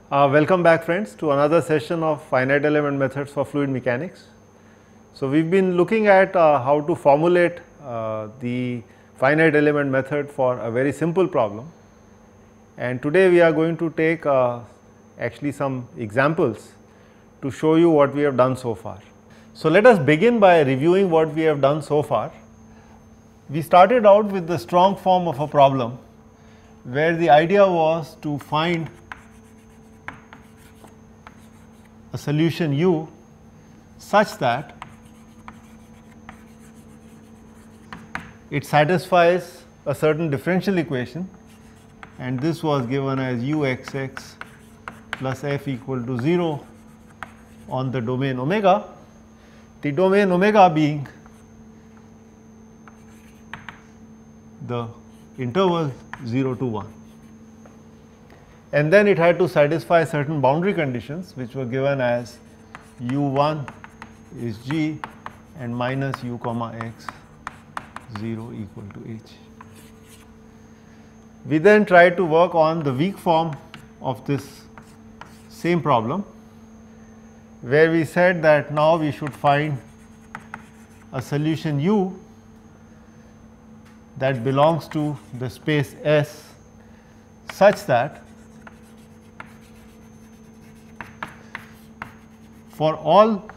Welcome back friends to another session of finite element methods for fluid mechanics. So, we have been looking at how to formulate the finite element method for a very simple problem, and today we are going to take actually some examples to show you what we have done so far. So, let us begin by reviewing what we have done so far. We started out with the strong form of a problem where the idea was to find a solution u such that it satisfies a certain differential equation, and this was given as uxx plus f equal to 0 on the domain omega, the domain omega being the interval 0 to 1. And then it had to satisfy certain boundary conditions which were given as u1 is g and minus u comma x 0 equal to h. We then tried to work on the weak form of this same problem, where we said that now we should find a solution u that belongs to the space S such that for all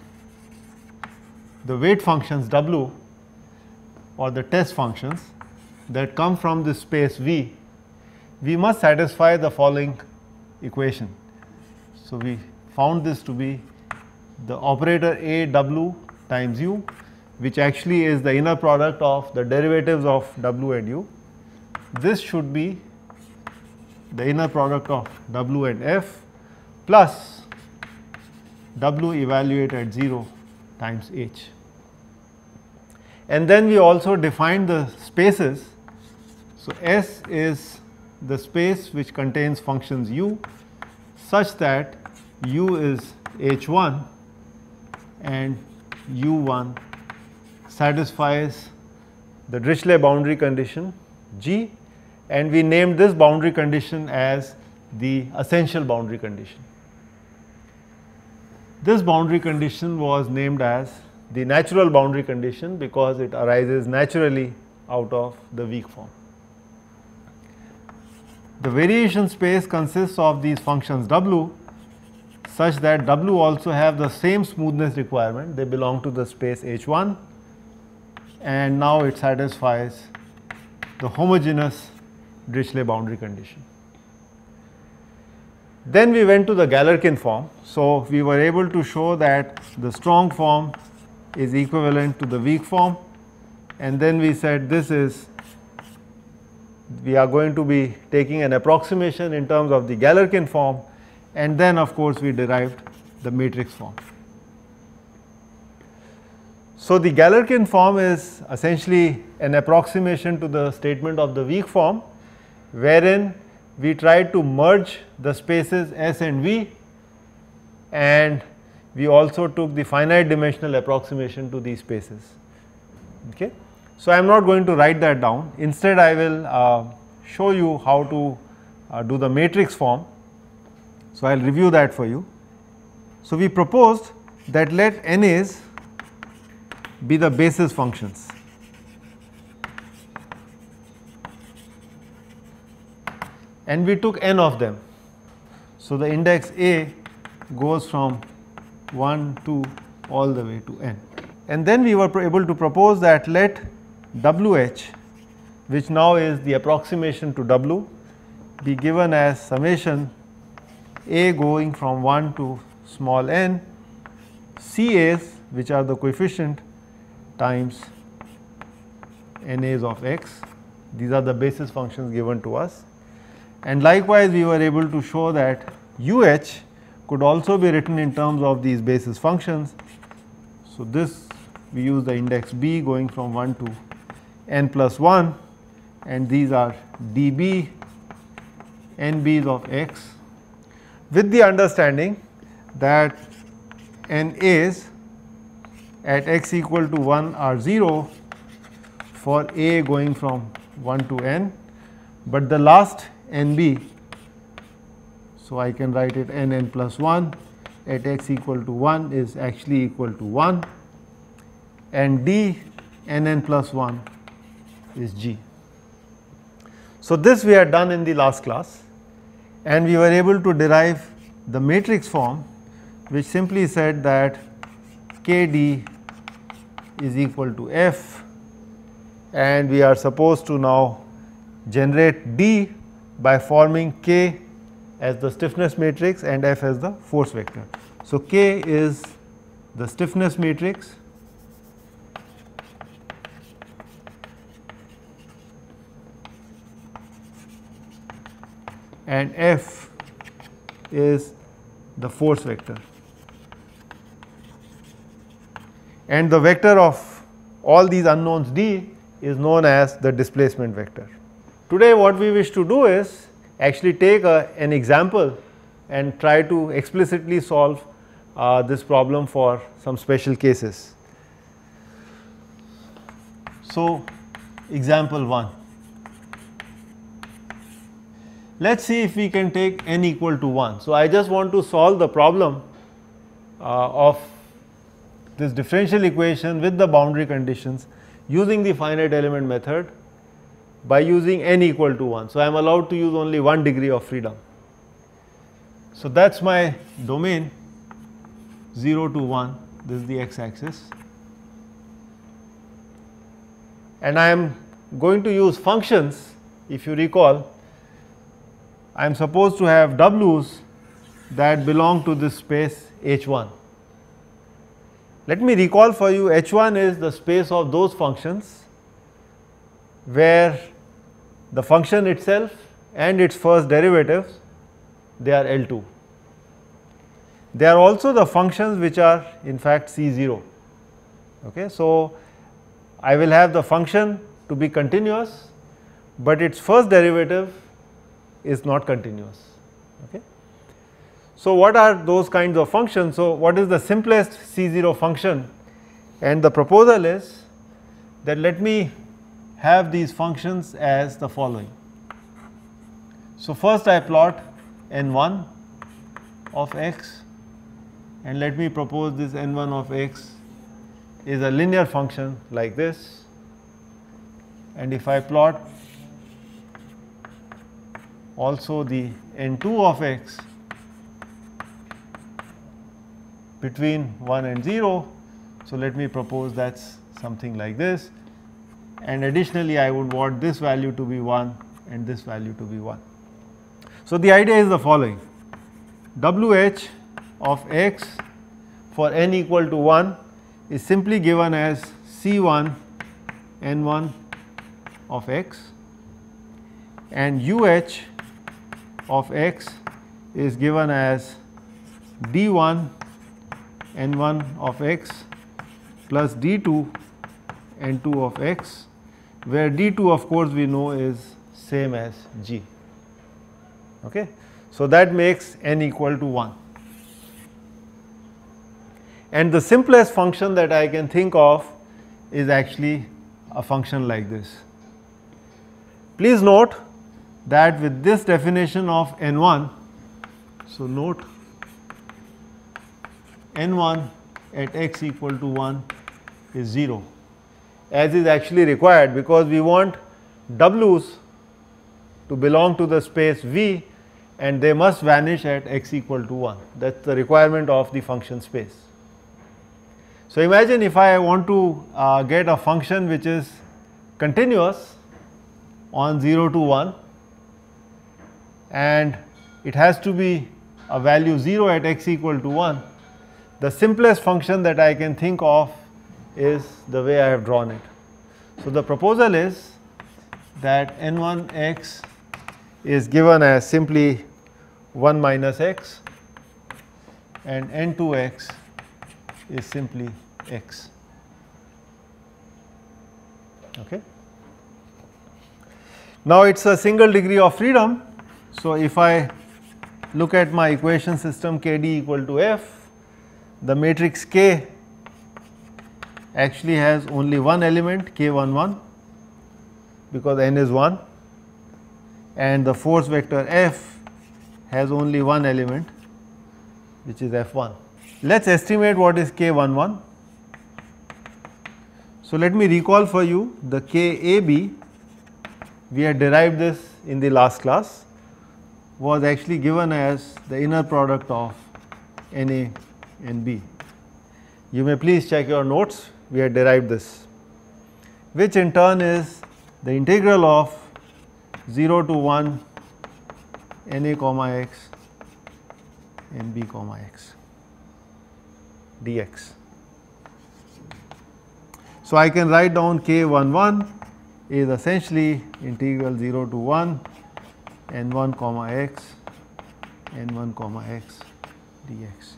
the weight functions w or the test functions that come from this space V, we must satisfy the following equation. So, we found this to be the operator A w times u, which actually is the inner product of the derivatives of w and u. This should be the inner product of w and f plus w evaluate at 0 times h. And then we also defined the spaces. So, S is the space which contains functions u such that u is h1 and u1 satisfies the Dirichlet boundary condition G, and we named this boundary condition as the essential boundary condition. This boundary condition was named as the natural boundary condition because it arises naturally out of the weak form. The variation space consists of these functions w such that w also have the same smoothness requirement. They belong to the space H1, and now it satisfies the homogeneous Dirichlet boundary condition. Then we went to the Galerkin form. So, we were able to show that the strong form is equivalent to the weak form, and then we said this is, we are going to be taking an approximation in terms of the Galerkin form, and then of course we derived the matrix form. So, the Galerkin form is essentially an approximation to the statement of the weak form, wherein we tried to merge the spaces S and V, and we also took the finite dimensional approximation to these spaces. Okay. So, I am not going to write that down. Instead, I will show you how to do the matrix form. So, I will review that for you. So, we proposed that let NAs be the basis functions. And we took n of them. So, the index A goes from 1, 2 all the way to n. And then we were able to propose that let WH, which now is the approximation to W, be given as summation A going from 1 to small n, CAs, which are the coefficient, times NAs of x. These are the basis functions given to us. And likewise, we were able to show that UH could also be written in terms of these basis functions. So, this we use the index B going from 1 to n plus 1, and these are dB nb's of x, with the understanding that NAs at x equal to 1 are 0 for A going from 1 to n, but the last NB So, I can write it n n plus 1 at x equal to 1 is actually equal to 1, and d n n plus 1 is G. So, this we had done in the last class, and we were able to derive the matrix form, which simply said that K d is equal to F, and we are supposed to now generate D by forming K as the stiffness matrix and F as the force vector. So, K is the stiffness matrix, and F is the force vector, and the vector of all these unknowns D is known as the displacement vector. Today what we wish to do is actually take an example and try to explicitly solve this problem for some special cases. So, example 1. Let us see if we can take n equal to 1. So, I just want to solve the problem of this differential equation with the boundary conditions using the finite element method by using n equal to 1. So, I am allowed to use only 1 degree of freedom. So, that is my domain 0 to 1, this is the x axis, and I am going to use functions. If you recall, I am supposed to have w's that belong to this space H1. Let me recall for you, H1 is the space of those functions where the function itself and its first derivatives, they are L2. They are also the functions which are in fact C0. Okay. So, I will have the function to be continuous, but its first derivative is not continuous. Okay. So, what are those kinds of functions? So, what is the simplest C0 function? And the proposal is that let me have these functions as the following. So, first I plot n1 of x, and let me propose this n1 of x is a linear function like this, and if I plot also the n2 of x between 1 and 0. So, let me propose that is something like this, and additionally I would want this value to be 1 and this value to be 1. So, the idea is the following: WH of x for n equal to 1 is simply given as C1 n1 of x, and UH of x is given as D1 n1 of x plus D2 n2 of x, where D2 of course we know is same as G. Okay. So, that makes n equal to 1, and the simplest function that I can think of is actually a function like this. Please note that with this definition of n1, so note n1 at x equal to 1 is 0, as is actually required, because we want w's to belong to the space V and they must vanish at x equal to 1. That is the requirement of the function space. So, imagine if I want to get a function which is continuous on 0 to 1, and it has to be a value 0 at x equal to 1. The simplest function that I can think of is the way I have drawn it. So, the proposal is that n1x is given as simply 1 minus x, and n2x is simply x. Okay. Now, it is a single degree of freedom. So, if I look at my equation system K d equal to F, the matrix K actually has only one element K11, because n is 1, and the force vector F has only one element, which is F1. Let us estimate what is K11. So, let me recall for you the KAB, we had derived this in the last class, was actually given as the inner product of NA and B. You may please check your notes, we had derived this, which in turn is the integral of 0 to 1 NA comma x and B comma x dx. So, I can write down K11 is essentially integral 0 to 1 n1 comma x n1 comma x dx,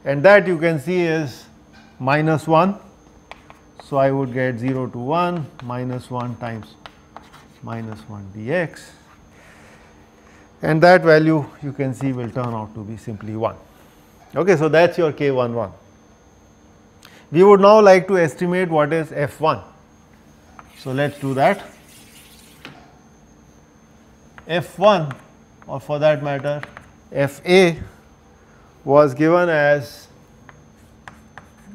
and that you can see is minus 1. So, I would get 0 to 1 minus 1 times minus 1 dx, and that value you can see will turn out to be simply 1. Okay, so, that is your K11. We would now like to estimate what is F1. So, let us do that. F1, or for that matter Fa, was given as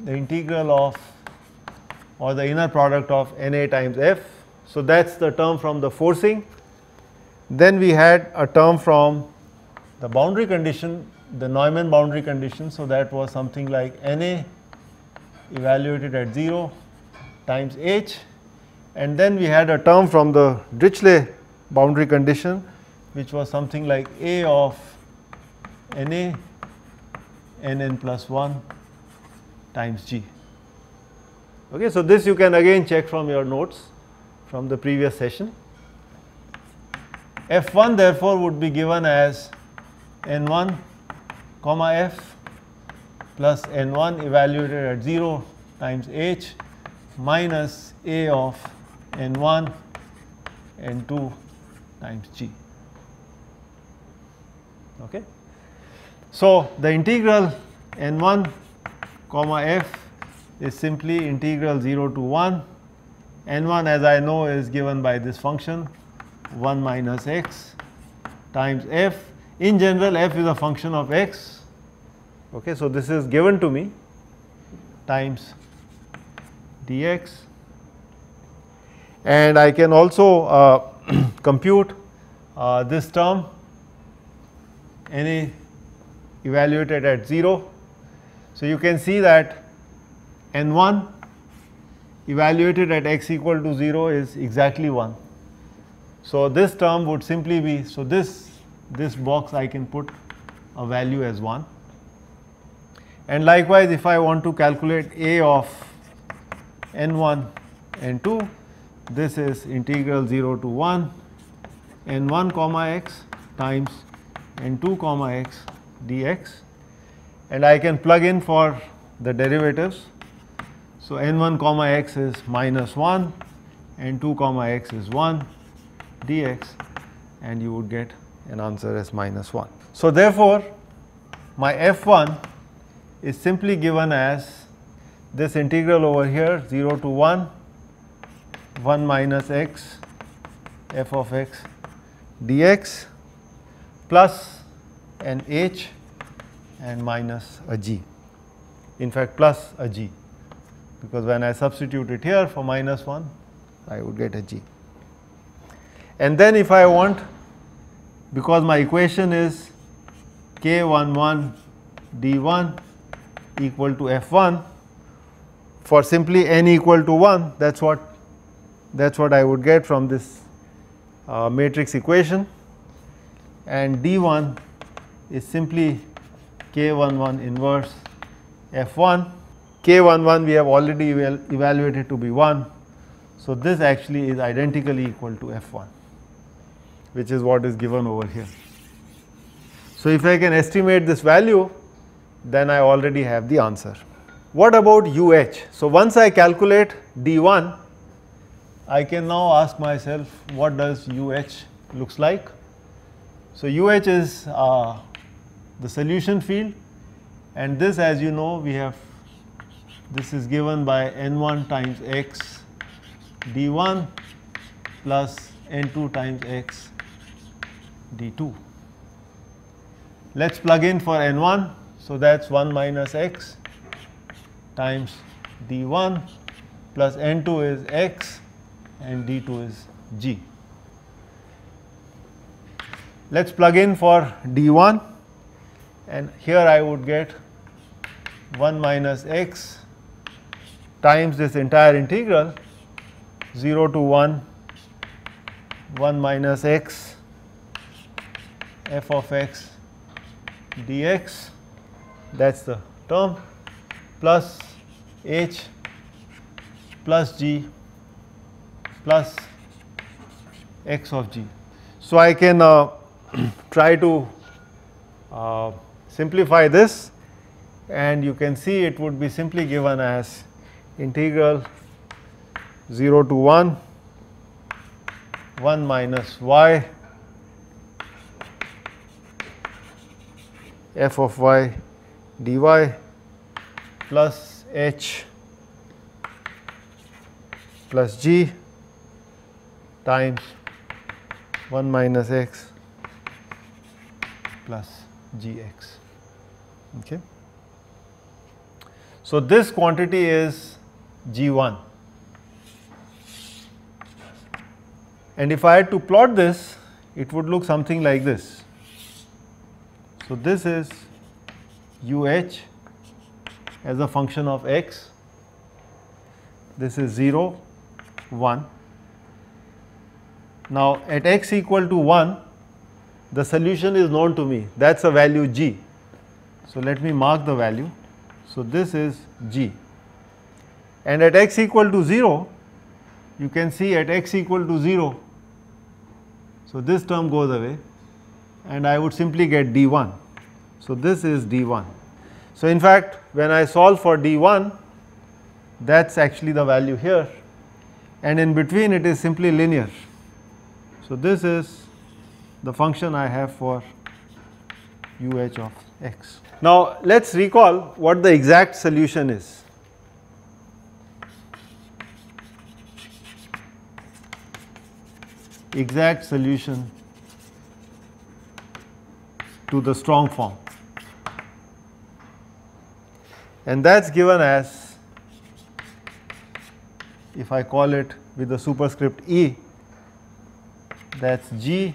the integral of, or the inner product of Na times F. So, that is the term from the forcing. Then we had a term from the boundary condition, the Neumann boundary condition. So, that was something like Na evaluated at 0 times H, and then we had a term from the Dirichlet boundary condition, which was something like A of Na Nn plus 1 times G. Okay, so, this you can again check from your notes from the previous session. F1 therefore would be given as N1 comma F plus N1 evaluated at 0 times H minus A of N1 N2 times G. Okay. So, the integral N1 comma F is simply integral 0 to 1, N1 as I know is given by this function 1 minus x times F. In general, F is a function of x. Okay, so, this is given to me times dx, and I can also compute this term Na evaluated at 0. So, you can see that N1 evaluated at x equal to 0 is exactly 1. So, this term would simply be, so this box I can put a value as 1, and likewise if I want to calculate A of N1 N2, this is integral 0 to 1 N1 comma x times N2 comma x dx, and I can plug in for the derivatives. So, N1 comma x is minus 1, N2 comma x is 1 dx, and you would get an answer as minus 1. So, therefore, my F1 is simply given as this integral over here 0 to 1 minus x f of x dx plus an h and minus a g, in fact plus a g, because when I substitute it here for minus 1 I would get a g. And then if I want, because my equation is K11 d1 equal to F1, for simply n equal to 1, that is what I would get from this matrix equation, and d1 is simply K11 inverse F1. K11 we have already evaluated to be 1. So, this actually is identically equal to F1, which is what is given over here. So, if I can estimate this value, then I already have the answer. What about UH? So, once I calculate D1, I can now ask myself what does UH looks like. So, UH is the solution field, and this, as you know, we have, this is given by N1 times x D1 plus N2 times x D2. Let us plug in for n1. So, that is 1 minus x times d1 plus n2 is x and d2 is g. Let us plug in for d1, and here I would get 1 minus x times this entire integral 0 to 1 minus x f of x dx, that is the term, plus h plus g plus x of g. So, I can try to simplify this, and you can see it would be simply given as integral 0 to 1 minus y f of y dy plus h plus g times 1 minus x plus gx. Okay. So, this quantity is g1, and if I had to plot this, it would look something like this. So, this is UH as a function of x, this is 0, 1. Now, at x equal to 1, the solution is known to me, that is a value g. So, let me mark the value. So, this is g, and at x equal to 0, you can see at x equal to 0, so this term goes away and I would simply get d1. So, this is d1. So, in fact, when I solve for d1, that is actually the value here, and in between it is simply linear. So, this is the function I have for UH of x. Now, let us recall what the exact solution is. Exact solution to the strong form, and that is given as, if I call it with the superscript e, that is g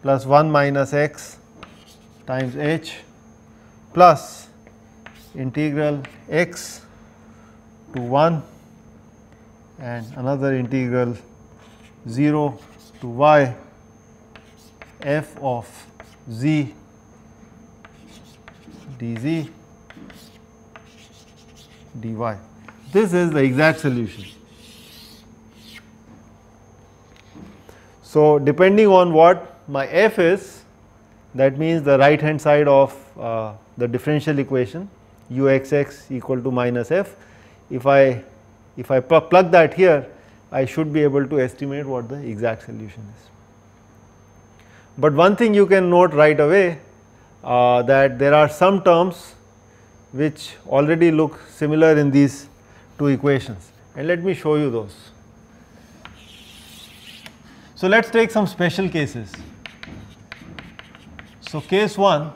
plus 1 minus x times h plus integral x to 1 and another integral 0 to y f of z dz dy. This is the exact solution. So, depending on what my f is, that means the right hand side of the differential equation uxx equal to minus f, if I plug that here, I should be able to estimate what the exact solution is. But one thing you can note right away, that there are some terms which already look similar in these two equations, and let me show you those. So, let us take some special cases. So, case 1,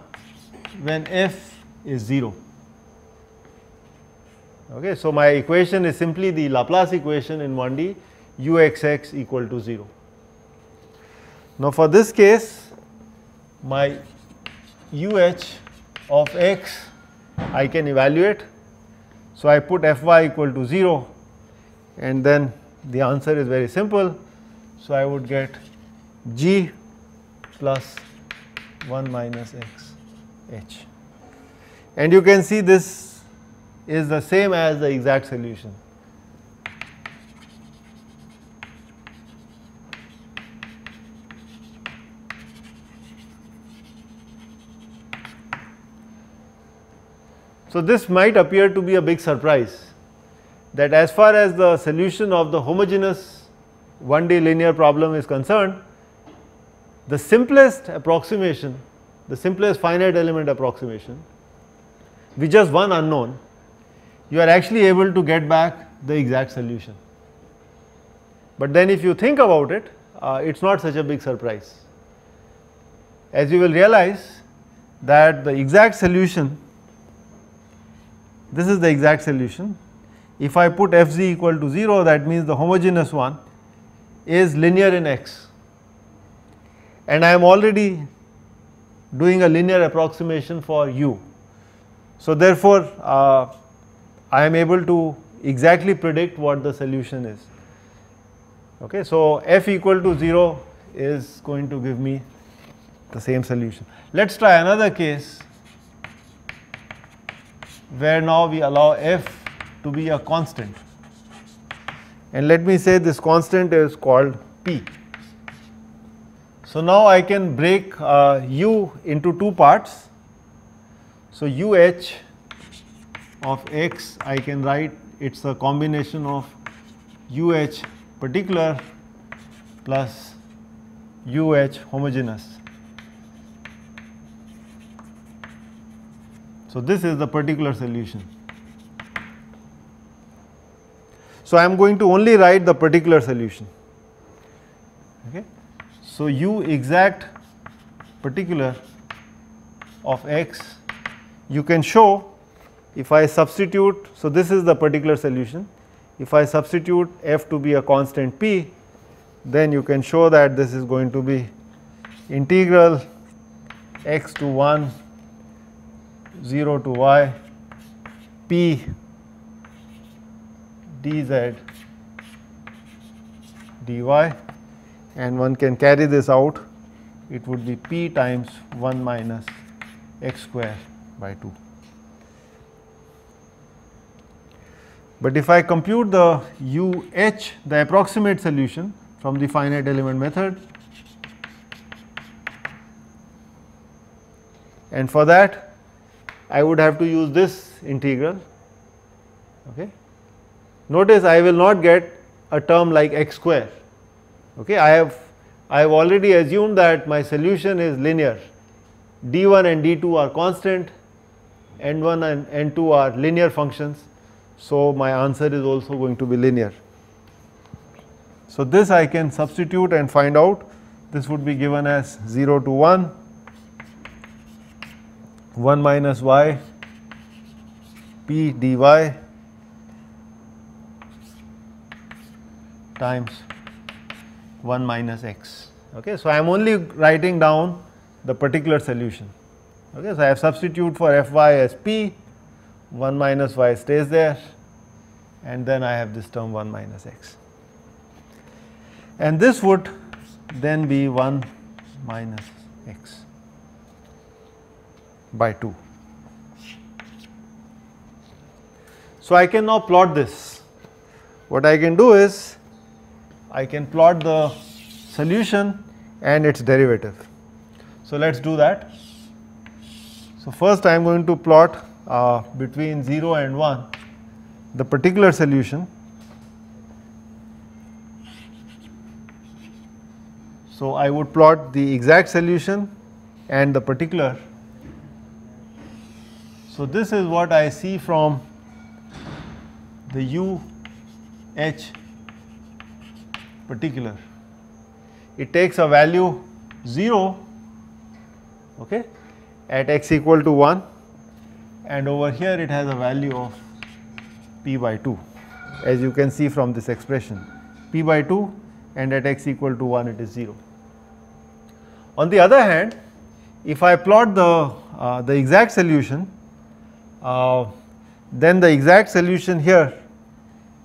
when f is 0. Okay, so, my equation is simply the Laplace equation in 1D uxx equal to 0. Now, for this case, my UH of x I can evaluate. So, I put Fy equal to 0, and then the answer is very simple. So, I would get g plus 1 minus x h, and you can see this is the same as the exact solution. So, this might appear to be a big surprise, that as far as the solution of the homogeneous 1D linear problem is concerned, the simplest approximation, the simplest finite element approximation with just one unknown, you are actually able to get back the exact solution. But then if you think about it, it is not such a big surprise. as you will realize that the exact solution, this is the exact solution. If I put Fz equal to 0, that means the homogeneous one is linear in x, and I am already doing a linear approximation for u. So therefore, I am able to exactly predict what the solution is. Okay, so f equal to 0 is going to give me the same solution. Let us try another case where now we allow f to be a constant, and let me say this constant is called p. So now I can break u into two parts. So uh of x, I can write it is a combination of uh particular plus homogeneous. So this is the particular solution. So I am going to only write the particular solution. Okay. So u exact particular of x, you can show if I substitute. So this is the particular solution. If I substitute f to be a constant p, then you can show that this is going to be integral x to 1 0 to y p dz dy, and one can carry this out, it would be p times 1 minus x square by 2. But if I compute the the approximate solution from the finite element method, and for that I would have to use this integral. Okay. Notice I will not get a term like x square. Okay. I have already assumed that my solution is linear. d1 and d2 are constant, n1 and n2 are linear functions. So my answer is also going to be linear. So this I can substitute and find out. This would be given as 0 to 1, 1 minus y p dy times 1 minus x. Okay. So I am only writing down the particular solution. Okay. So I have substitute for fy as p, 1 minus y stays there, and then I have this term 1 minus x, and this would then be 1 minus x by 2. So I can now plot this. What I can do is I can plot the solution and its derivative. So let us do that. So first I am going to plot between 0 and 1 the particular solution. So I would plot the exact solution and the particular. So this is what I see from the particular. It takes a value 0, okay, at x equal to 1, and over here it has a value of p by 2, as you can see from this expression, p by 2, and at x equal to 1 it is 0. On the other hand, if I plot the exact solution, then the exact solution here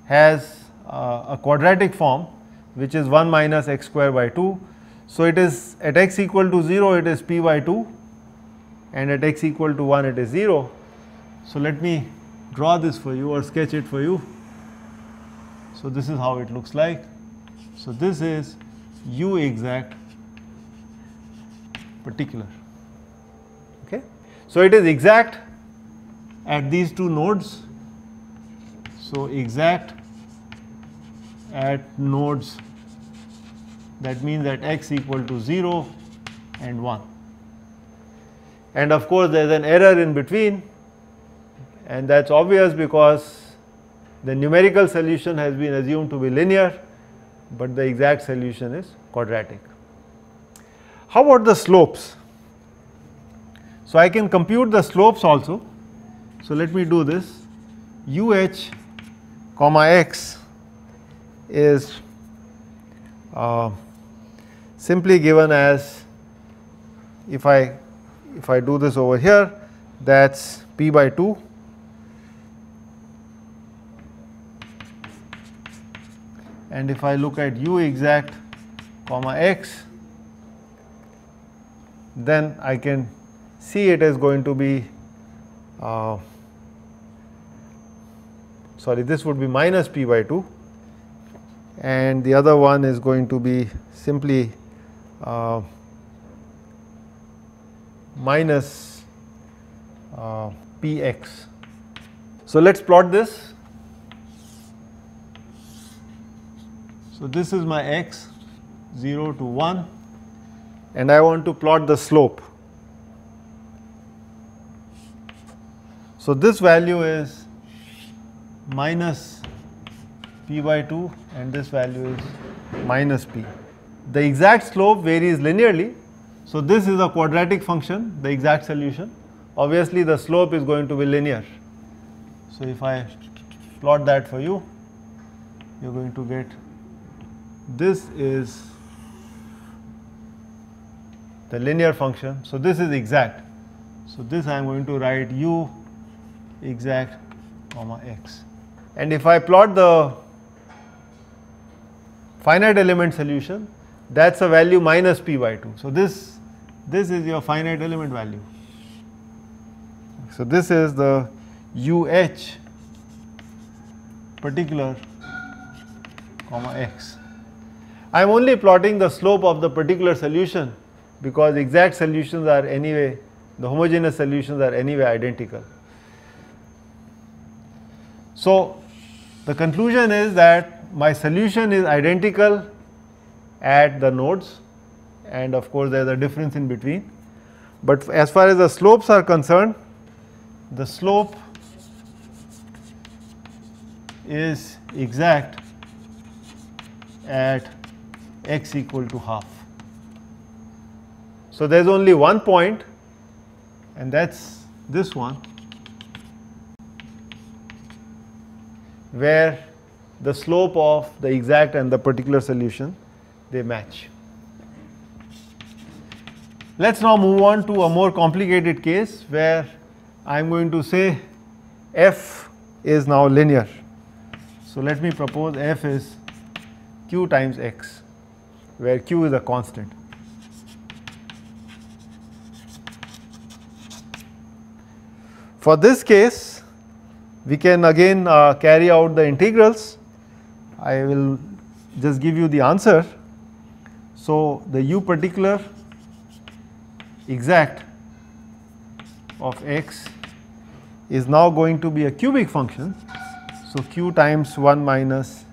has a quadratic form, which is 1 minus x square by 2. So it is at x equal to 0 it is p by 2, and at x equal to 1 it is 0. So let me draw this for you or sketch it for you. So this is how it looks like. So this is u exact particular. Okay. So it is exact at these two nodes. So exact at nodes, that means at x equal to 0 and 1. And of course there is an error in between, and that is obvious because the numerical solution has been assumed to be linear, but the exact solution is quadratic. How about the slopes? So, I can compute the slopes also. So, let me do this. UH comma x is simply given as, if I do this over here, that is p by 2 and if I look at u exact comma x, then I can see it is going to be sorry, this would be minus p by 2 and the other one is going to be simply minus px. So, let us plot this. So, this is my x 0 to 1 and I want to plot the slope. So, this value is minus p by 2 and this value is minus p. The exact slope varies linearly. So, this is a quadratic function, the exact solution. Obviously, the slope is going to be linear. So, if I plot that for you, you are going to get this is the linear function. So, this is exact. So, this I am going to write u exact comma x. And if I plot the finite element solution, that is a value minus p by 2. So, this is your finite element value. So, this is the UH particular comma x. I am only plotting the slope of the particular solution because exact solutions are anyway, the homogeneous solutions are anyway identical. So, the conclusion is that my solution is identical at the nodes and of course, there is a difference in between. But as far as the slopes are concerned, the slope is exact at x equal to half. So, there is only one point and that is this one where the slope of the exact and the particular solution they match. Let us now move on to a more complicated case where I am going to say f is now linear. So, let me propose f is q times x, where q is a constant. For this case, we can again carry out the integrals. I will just give you the answer. So, the u particular exact of x is now going to be a cubic function. So, q times 1 minus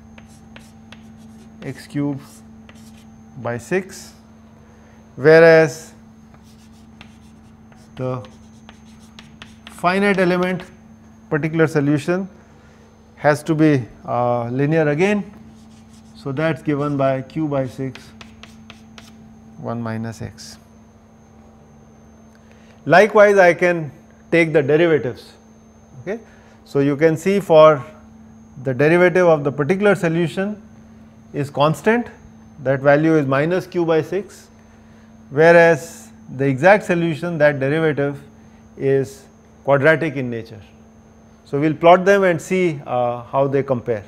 x cube by 6, whereas the finite element particular solution has to be linear again. So, that is given by q by 6 1 minus x. Likewise, I can take the derivatives. Okay. So, you can see for the derivative of the particular solution is constant, that value is minus q by 6, whereas the exact solution, that derivative is quadratic in nature. So, we will plot them and see how they compare.